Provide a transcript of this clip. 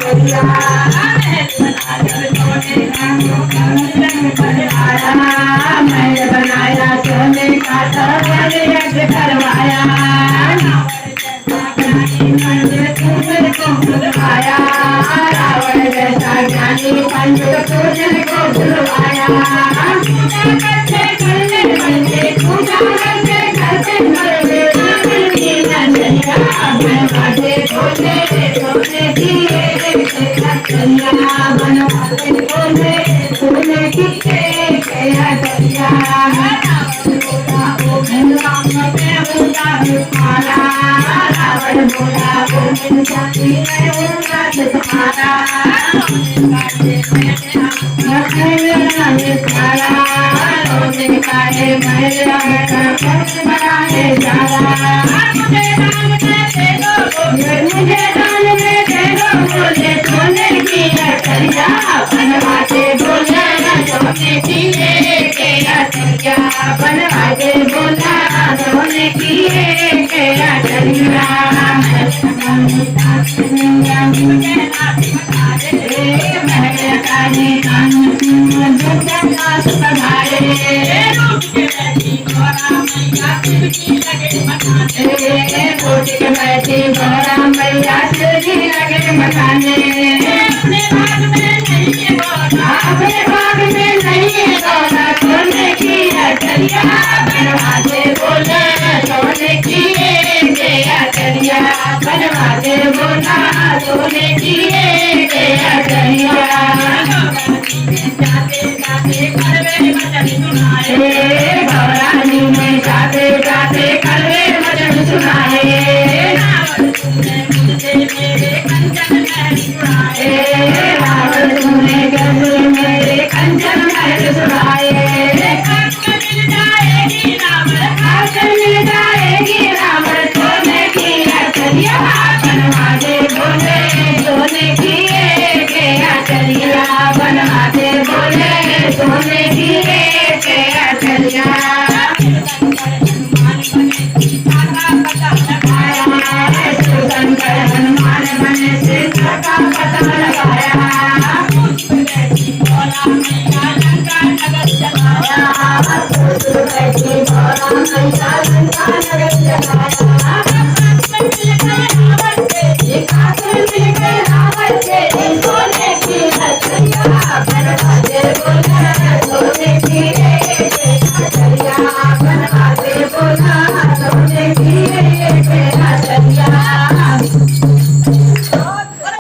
करिया महल बनाया सोने का सवार यज्ञ करवाया पूजन को बुलवाया रावण जैसा ज्ञानी पंच पूजन को बुलवाया पूजा करते करते करते पूजा करते करते करते नजरिया बनवाते बोले सोने की नजरिया बनवाते बोले सोने की नजरिया रावण बोला वो मिल जाती है उनका तुम्हारा रोने का है महिला बनाने जा रहा मुझे दान में दे दो बोले सोने की नजरिया बनवाते बोला सोने की नजरिया बनवाते बोला सोने की नजरिया बैठी गौरा मैया शिवजी लगे मकाने अपने बाग में नहीं है गौरा सोने की नजरिया बनवाते बोला सोने की नजरिया बनवाते बोला सोने की नजरिया गौरानी में जाते जाते कलवे भजन सुनाए रावण तूने गले मेरे कंचन महल सुनाए मिल जाएगी रावण सोने की नजरिया बनवाते बोले सोने की नजरिया बनवाते बोले सोने की नजरिया शंकर हनुमान बने से का पता लगाया सोने की नजरिया बनवाते बोला सोने की नजरिया बनवाते बोला सोने की नजरिया